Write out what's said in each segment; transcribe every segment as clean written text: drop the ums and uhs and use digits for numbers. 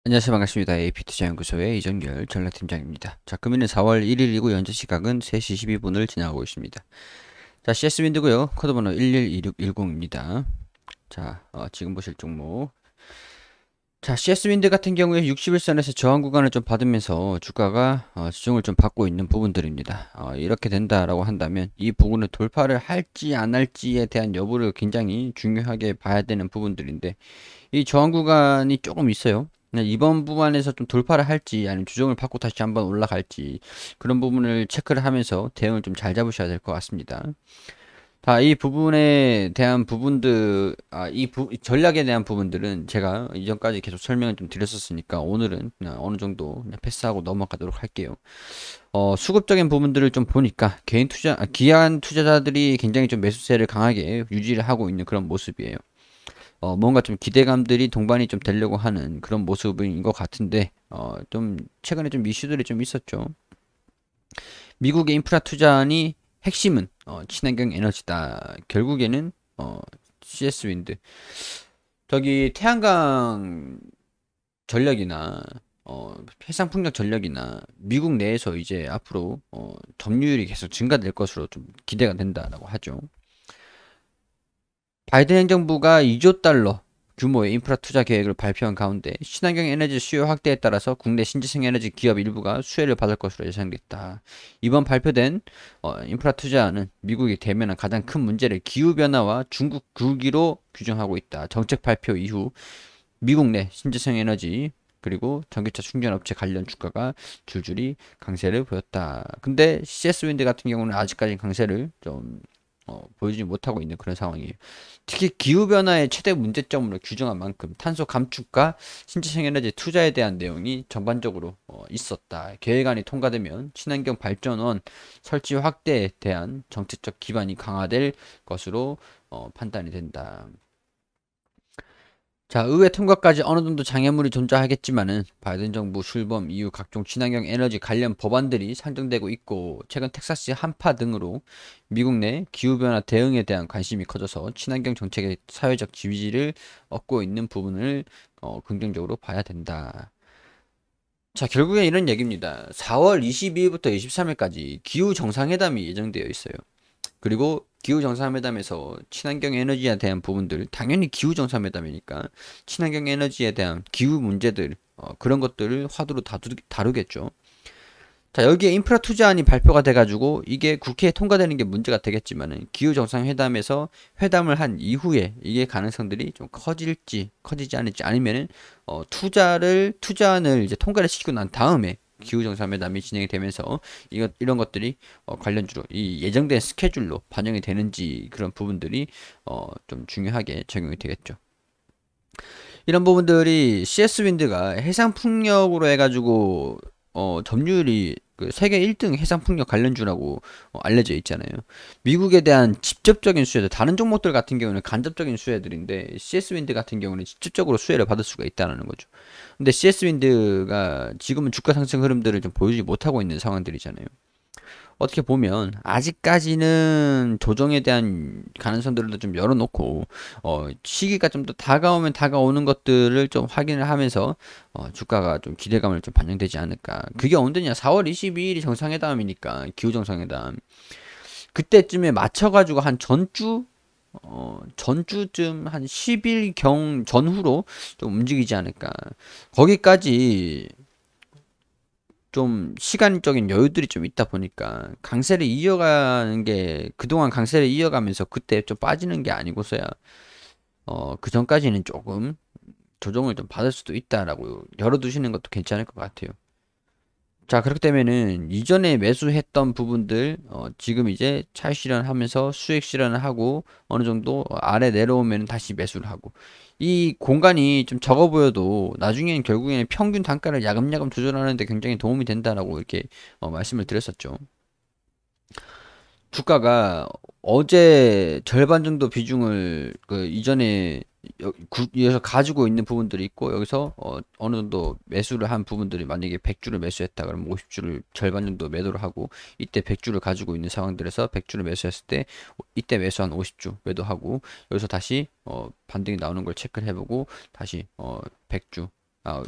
안녕하세요. 반갑습니다. AP투자연구소의 이정열 전략팀장입니다. 자, 금일은 4월 1일이고 현재 시각은 3시 12분을 지나고 있습니다. 자, CS윈드고요. 코드번호 112610입니다. 자, 지금 보실 종목. 자, CS윈드 같은 경우에 61선에서 저항 구간을 좀 받으면서 주가가 지정을 좀 받고 있는 부분들입니다. 이렇게 된다라고 한다면 이 부분을 돌파를 할지 안 할지에 대한 여부를 굉장히 중요하게 봐야 되는 부분들인데 이 저항 구간이 조금 있어요. 이번 부분에서 좀 돌파를 할지 아니면 주정을 받고 다시 한번 올라갈지 그런 부분을 체크를 하면서 대응을 좀 잘 잡으셔야 될 것 같습니다. 자, 이 부분에 대한 부분들, 이 전략에 대한 부분들은 제가 이전까지 계속 설명을 좀 드렸었으니까 오늘은 그냥 어느 정도 그냥 패스하고 넘어가도록 할게요. 수급적인 부분들을 좀 보니까 기한 투자자들이 굉장히 좀 매수세를 강하게 유지를 하고 있는 그런 모습이에요. 뭔가 좀 기대감들이 동반이 좀 되려고 하는 그런 모습인 것 같은데, 좀 최근에 좀 이슈들이 좀 있었죠. 미국의 인프라 투자안이 핵심은 친환경 에너지다. 결국에는 CS 윈드. 저기 태양광 전력이나 해상 풍력 전력이나 미국 내에서 이제 앞으로 점유율이 계속 증가될 것으로 좀 기대가 된다라고 하죠. 바이든 행정부가 2조 달러 규모의 인프라 투자 계획을 발표한 가운데 친환경 에너지 수요 확대에 따라서 국내 신재생 에너지 기업 일부가 수혜를 받을 것으로 예상됐다. 이번 발표된 인프라 투자는 미국이 대면한 가장 큰 문제를 기후변화와 중국 굴기로 규정하고 있다. 정책 발표 이후 미국 내 신재생 에너지 그리고 전기차 충전업체 관련 주가가 줄줄이 강세를 보였다. 근데 CS 윈드 같은 경우는 아직까지 강세를 좀 보여주지 못하고 있는 그런 상황이에요. 특히 기후변화의 최대 문제점으로 규정한 만큼 탄소 감축과 신재생 에너지 투자에 대한 내용이 전반적으로 있었다. 계획안이 통과되면 친환경 발전원 설치 확대에 대한 정책적 기반이 강화될 것으로 판단이 된다. 자, 의회 통과까지 어느 정도 장애물이 존재하겠지만은 바이든 정부 출범 이후 각종 친환경 에너지 관련 법안들이 상정되고 있고 최근 텍사스 한파 등으로 미국 내 기후변화 대응에 대한 관심이 커져서 친환경 정책의 사회적 지지를 얻고 있는 부분을 긍정적으로 봐야 된다. 자, 결국엔 이런 얘기입니다. 4월 22일부터 23일까지 기후 정상회담이 예정되어 있어요. 그리고 기후정상회담에서 친환경 에너지에 대한 부분들, 당연히 기후정상회담이니까 친환경 에너지에 대한 기후 문제들, 그런 것들을 화두로 다루겠죠. 자, 여기에 인프라 투자안이 발표가 돼가지고 이게 국회에 통과되는 게 문제가 되겠지만은 기후정상회담에서 회담을 한 이후에 이게 가능성들이 좀 커지지 않을지 아니면은 투자안을 이제 통과를 시키고 난 다음에 기후정상회담이 진행이 되면서 이런 것들이 관련주로 이 예정된 스케줄로 반영이 되는지 그런 부분들이 좀 중요하게 적용이 되겠죠. 이런 부분들이 CS 윈드가 해상 풍력으로 해가지고 점유율이 그 세계 1등 해상 풍력 관련주라고 알려져 있잖아요. 미국에 대한 직접적인 수혜들, 다른 종목들 같은 경우는 간접적인 수혜들인데 CS 윈드 같은 경우는 직접적으로 수혜를 받을 수가 있다는 거죠. 근데 CS 윈드가 지금은 주가 상승 흐름들을 좀 보여주지 못하고 있는 상황들이잖아요. 어떻게 보면 아직까지는 조정에 대한 가능성들도 좀 열어놓고 시기가 좀 더 다가오면 다가오는 것들을 좀 확인을 하면서 주가가 좀 기대감을 좀 반영되지 않을까. 그게 언제냐? 4월 22일이 정상회담이니까 기후 정상회담. 그때쯤에 맞춰가지고 한 전주쯤 한 10일 경 전후로 좀 움직이지 않을까. 거기까지 좀 시간적인 여유들이 좀 있다 보니까 강세를 이어가는 게 그동안 강세를 이어가면서 그때 좀 빠지는 게 아니고서야 그 전까지는 조금 조정을 좀 받을 수도 있다라고 열어두시는 것도 괜찮을 것 같아요. 자, 그렇기 때문에는 이전에 매수했던 부분들 지금 이제 차익 실현하면서 수익 실현을 하고 어느 정도 아래 내려오면 다시 매수를 하고 이 공간이 좀 적어 보여도 나중에는 결국에는 평균 단가를 야금야금 조절하는 데 굉장히 도움이 된다라고 이렇게 말씀을 드렸었죠. 주가가 어제 절반 정도 비중을 그 이전에 여기서 가지고 있는 부분들이 있고 여기서 어느 정도 매수를 한 부분들이 만약에 100주를 매수했다 그러면 50주를 절반 정도 매도를 하고 이때 100주를 가지고 있는 상황들에서 100주를 매수했을 때 이때 매수한 50주 매도하고 여기서 다시 반등이 나오는 걸 체크를 해보고 다시 100주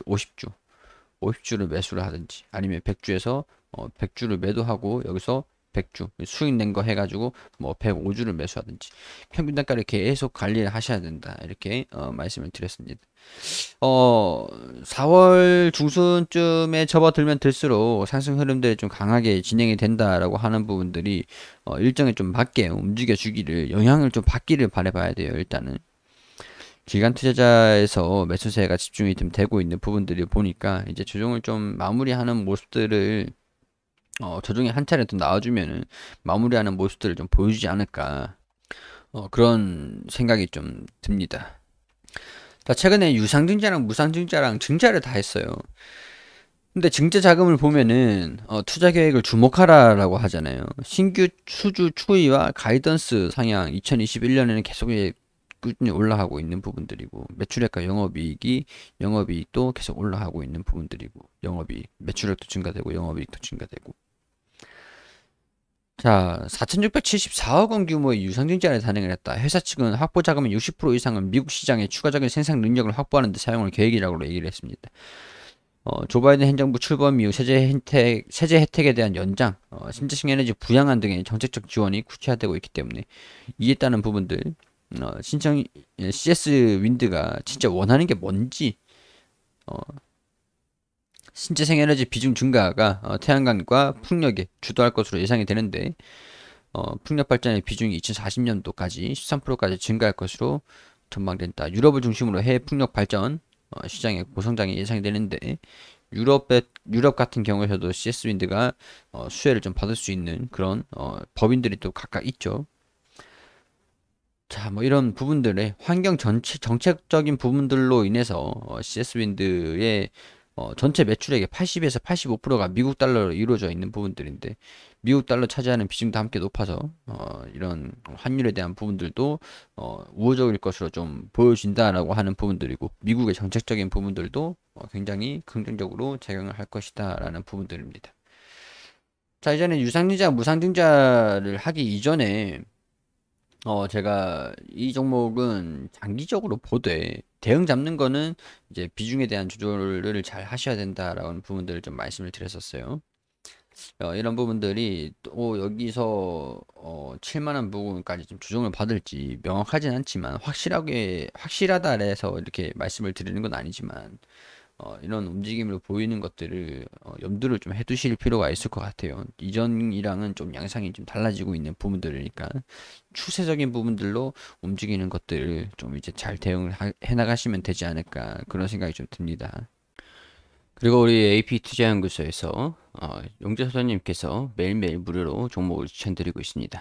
50주를 매수를 하든지 아니면 100주에서 100주를 매도하고 여기서 100주 수익 낸 거 해가지고 뭐 105주를 매수하든지 평균 단가를 계속 관리를 하셔야 된다 이렇게 말씀을 드렸습니다. 4월 중순쯤에 접어들면 들수록 상승 흐름들이 좀 강하게 진행이 된다라고 하는 부분들이 일정에 좀 맞게 움직여 주기를 영향을 좀 받기를 바라봐야 돼요. 일단은 기관 투자자에서 매수세가 집중이 좀 되고 있는 부분들이 보니까 이제 조정을 좀 마무리하는 모습들을 조정이 한 차례 더 나와주면은 마무리하는 모습들을 좀 보여주지 않을까 그런 생각이 좀 듭니다. 자, 최근에 유상증자랑 무상증자랑 증자를 다 했어요. 근데 증자 자금을 보면은 투자 계획을 주목하라라고 하잖아요. 신규 수주 추이와 가이던스 상향 2021년에는 계속 꾸준히 올라가고 있는 부분들이고 매출액과 영업이익도 계속 올라가고 있는 부분들이고 영업이익 매출액도 증가되고 영업이익도 증가되고 자 4,674억 원 규모의 유상증자를 단행을 했다. 회사 측은 확보 자금의 60% 이상은 미국 시장에 추가적인 생산 능력을 확보하는 데 사용할 계획이라고 얘기를 했습니다. 조 바이든 행정부 출범 이후 세제 혜택에 대한 연장, 신재생 에너지 부양안 등의 정책적 지원이 구체화되고 있기 때문에 이에 따른 부분들 신청 CS 윈드가 진짜 원하는 게 뭔지 신재생 에너지 비중 증가가 태양광과 풍력에 주도할 것으로 예상이 되는데 풍력 발전의 비중이 2040년도까지 13%까지 증가할 것으로 전망된다. 유럽을 중심으로 해외 풍력 발전 시장의 고성장이 예상이 되는데 유럽 같은 경우에서도 CS 윈드가 수혜를 좀 받을 수 있는 그런 법인들이 또 각각 있죠. 자, 뭐 이런 부분들의 환경 정책적인 부분들로 인해서 CS 윈드의 전체 매출액의 80에서 85%가 미국 달러로 이루어져 있는 부분들인데 미국 달러 차지하는 비중도 함께 높아서 이런 환율에 대한 부분들도 우호적일 것으로 좀 보여진다라고 하는 부분들이고 미국의 정책적인 부분들도 굉장히 긍정적으로 작용을 할 것이다라는 부분들입니다. 자, 이제는 유상증자, 무상증자를 하기 이전에 제가 이 종목은 장기적으로 보되 대응 잡는 거는 이제 비중에 대한 조절을 잘 하셔야 된다라는 부분들을 좀 말씀을 드렸었어요. 이런 부분들이 또 여기서 7만원 부분까지 좀 조정을 받을지 명확하진 않지만 확실하다 해서 이렇게 말씀을 드리는 건 아니지만 이런 움직임을 보이는 것들을 염두를 좀 해두실 필요가 있을 것 같아요. 이전이랑은 좀 양상이 좀 달라지고 있는 부분들이니까 추세적인 부분들로 움직이는 것들을 좀 이제 잘 대응을 해나가시면 되지 않을까 그런 생각이 좀 듭니다. 그리고 우리 AP투자연구소에서 용재소장님께서 매일매일 무료로 종목을 추천드리고 있습니다.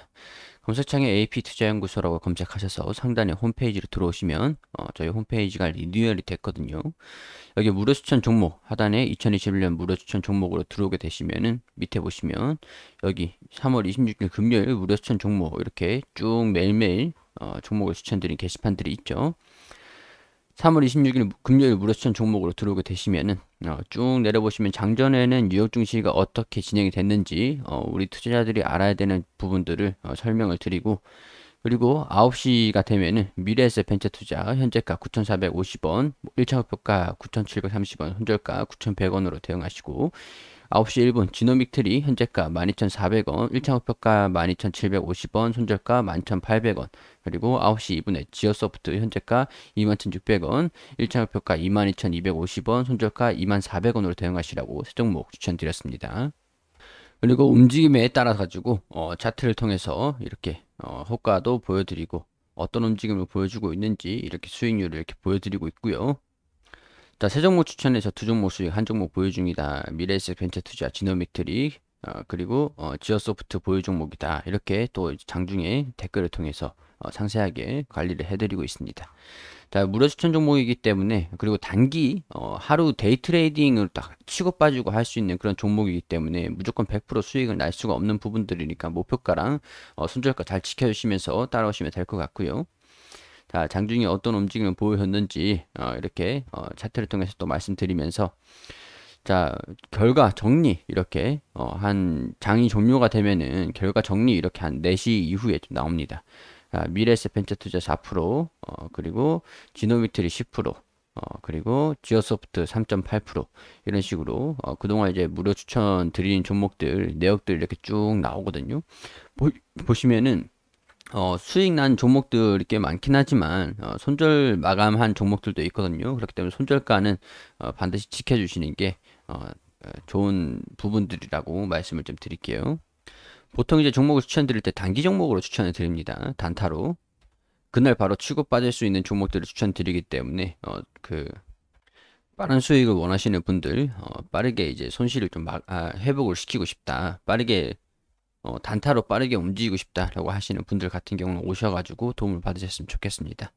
검색창에 AP투자연구소라고 검색하셔서 상단에 홈페이지로 들어오시면 저희 홈페이지가 리뉴얼이 됐거든요. 여기 무료 추천 종목 하단에 2021년 무료 추천 종목으로 들어오게 되시면은 밑에 보시면 여기 3월 26일 금요일 무료 추천 종목 이렇게 쭉 매일매일 종목을 추천드린 게시판들이 있죠. 3월 26일 금요일 무료 추천 종목으로 들어오게 되시면은 쭉 내려보시면 장전에는 뉴욕 증시가 어떻게 진행이 됐는지 우리 투자자들이 알아야 되는 부분들을 설명을 드리고 그리고 9시가 되면은 미래에셋 벤처 투자 현재가 9,450원, 1차 목표가 9,730원, 손절가 9,100원으로 대응하시고 9시 1분 지노믹 트리 현재가 12,400원, 1차 목표가 12,750원, 손절가 11,800원. 그리고 9시 2분에 지어소프트 현재가 21,600원, 1차 목표가 22,250원, 손절가 24,000원으로 대응하시라고 세 종목 추천드렸습니다. 그리고 움직임에 따라 가지고 차트를 통해서 이렇게 호가도 보여드리고 어떤 움직임을 보여주고 있는지 이렇게 수익률을 이렇게 보여드리고 있고요. 자, 세 종목 추천해서 두 종목 수익 한 종목 보유 중이다. 미래에셋 벤처 투자 지노믹 트리 그리고 지어소프트 보유 종목이다. 이렇게 또 장중에 댓글을 통해서 상세하게 관리를 해드리고 있습니다. 자, 무료 추천 종목이기 때문에 그리고 단기 하루 데이 트레이딩을 딱 치고 빠지고 할 수 있는 그런 종목이기 때문에 무조건 100% 수익을 날 수가 없는 부분들이니까 목표가랑 손절가 잘 지켜주시면서 따라오시면 될 것 같고요. 자, 장중에 어떤 움직임을 보였는지 이렇게 차트를 통해서 또 말씀드리면서 자, 결과 정리 이렇게 한 장이 종료가 되면은 결과 정리 이렇게 한 4시 이후에 좀 나옵니다. 미래에셋 벤처투자 4%, 그리고 지노미트리 10%, 그리고 지오소프트 3.8% 이런 식으로 그동안 이제 무료 추천 드린 종목들 내역들 이렇게 쭉 나오거든요. 보시면은 수익 난 종목들이 꽤 많긴 하지만 손절 마감한 종목들도 있거든요. 그렇기 때문에 손절가는 반드시 지켜주시는 게 좋은 부분들이라고 말씀을 좀 드릴게요. 보통 이제 종목을 추천드릴 때 단기 종목으로 추천을 드립니다. 단타로. 그날 바로 치고 빠질 수 있는 종목들을 추천드리기 때문에 빠른 수익을 원하시는 분들 빠르게 이제 손실을 좀 회복을 시키고 싶다. 빠르게 단타로 빠르게 움직이고 싶다라고 하시는 분들 같은 경우는 오셔가지고 도움을 받으셨으면 좋겠습니다.